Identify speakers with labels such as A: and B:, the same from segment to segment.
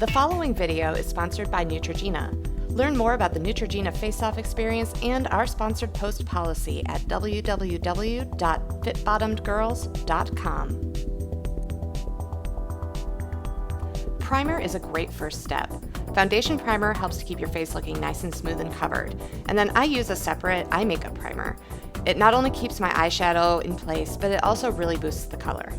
A: The following video is sponsored by Neutrogena. Learn more about the Neutrogena face-off experience and our sponsored post policy at www.fitbottomedgirls.com. Primer is a great first step. Foundation primer helps to keep your face looking nice and smooth and covered. And then I use a separate eye makeup primer. It not only keeps my eyeshadow in place, but it also really boosts the color.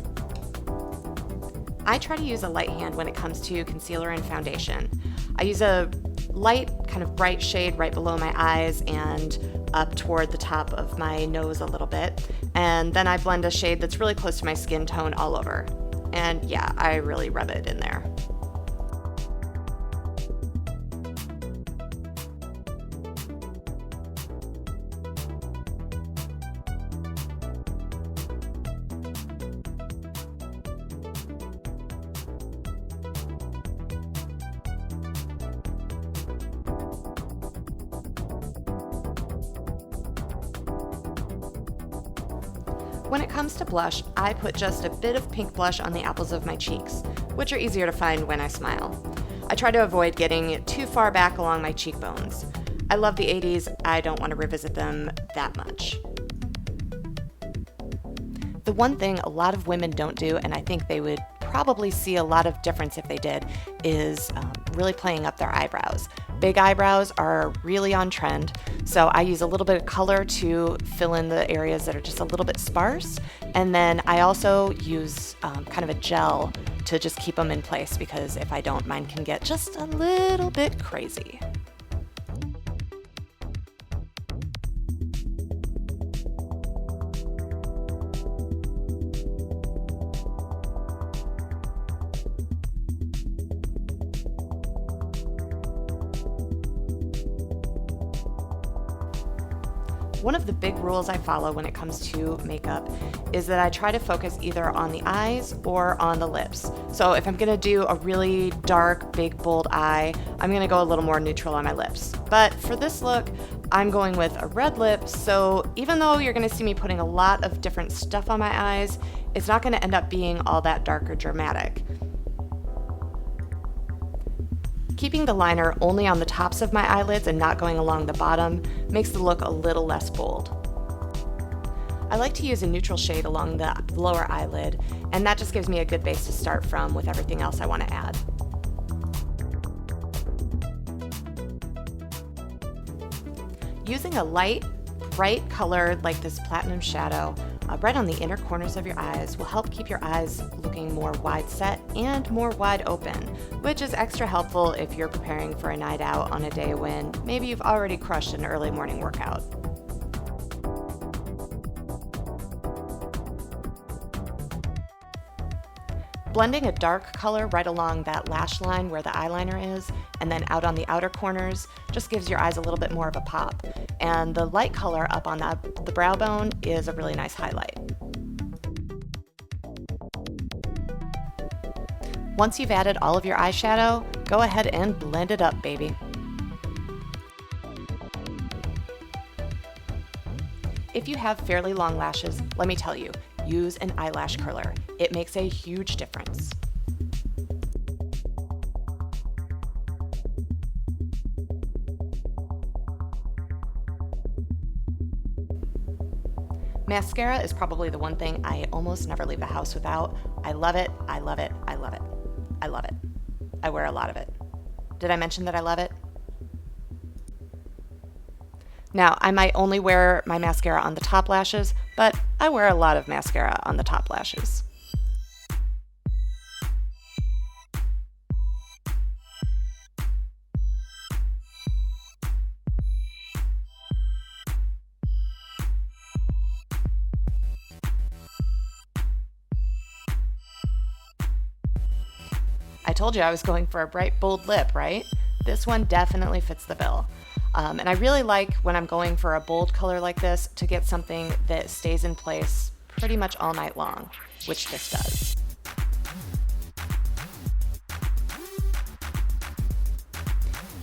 A: I try to use a light hand when it comes to concealer and foundation. I use a light, kind of bright shade right below my eyes and up toward the top of my nose a little bit. And then I blend a shade that's really close to my skin tone all over. And yeah, I really rub it in there. When it comes to blush, I put just a bit of pink blush on the apples of my cheeks, which are easier to find when I smile. I try to avoid getting too far back along my cheekbones. I love the 80s, I don't want to revisit them that much. The one thing a lot of women don't do, and I think they would probably see a lot of difference if they did, is really playing up their eyebrows. Big eyebrows are really on trend, so I use a little bit of color to fill in the areas that are just a little bit sparse, and then I also use kind of a gel to just keep them in place, because if I don't, mine can get just a little bit crazy. One of the big rules I follow when it comes to makeup is that I try to focus either on the eyes or on the lips. So if I'm gonna do a really dark, big, bold eye, I'm gonna go a little more neutral on my lips. But for this look, I'm going with a red lip, so even though you're gonna see me putting a lot of different stuff on my eyes, it's not gonna end up being all that dark or dramatic. Keeping the liner only on the tops of my eyelids and not going along the bottom makes the look a little less bold. I like to use a neutral shade along the lower eyelid, and that just gives me a good base to start from with everything else I want to add. Using a light, bright color like this platinum shadow right on the inner corners of your eyes will help keep your eyes looking more wide set and more wide open, which is extra helpful if you're preparing for a night out on a day when maybe you've already crushed an early morning workout. Blending a dark color right along that lash line where the eyeliner is, and then out on the outer corners, just gives your eyes a little bit more of a pop. And the light color up on the brow bone is a really nice highlight. Once you've added all of your eyeshadow, go ahead and blend it up, baby. If you have fairly long lashes, let me tell you, use an eyelash curler. It makes a huge difference. Mascara is probably the one thing I almost never leave the house without. I love it, I love it, I love it. I love it. I wear a lot of it. Did I mention that I love it? Now, I might only wear my mascara on the top lashes, but I wear a lot of mascara on the top lashes. I told you I was going for a bright, bold lip, right? This one definitely fits the bill. And I really like when I'm going for a bold color like this to get something that stays in place pretty much all night long, which this does.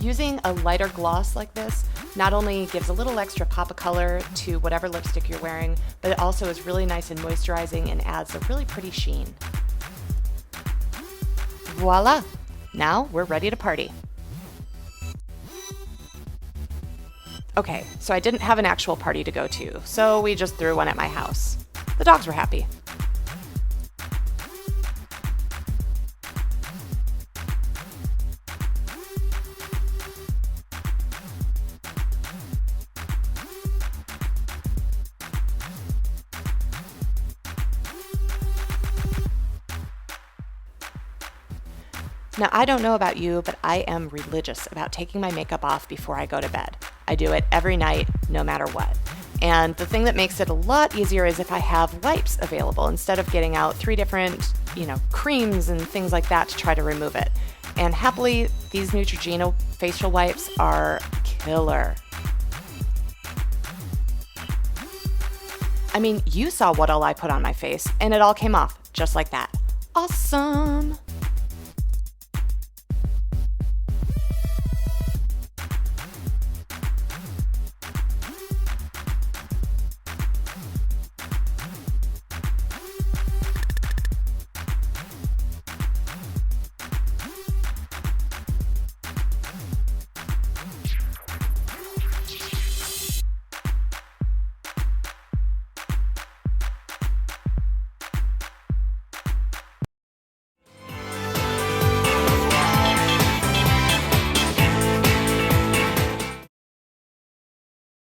A: Using a lighter gloss like this not only gives a little extra pop of color to whatever lipstick you're wearing, but it also is really nice and moisturizing and adds a really pretty sheen. Voila! Now we're ready to party. Okay, so I didn't have an actual party to go to, so we just threw one at my house. The dogs were happy. Now, I don't know about you, but I am religious about taking my makeup off before I go to bed. I do it every night, no matter what. And the thing that makes it a lot easier is if I have wipes available instead of getting out 3 different, creams and things like that to try to remove it. And happily, these Neutrogena facial wipes are killer. I mean, you saw what all I put on my face, and it all came off just like that. Awesome!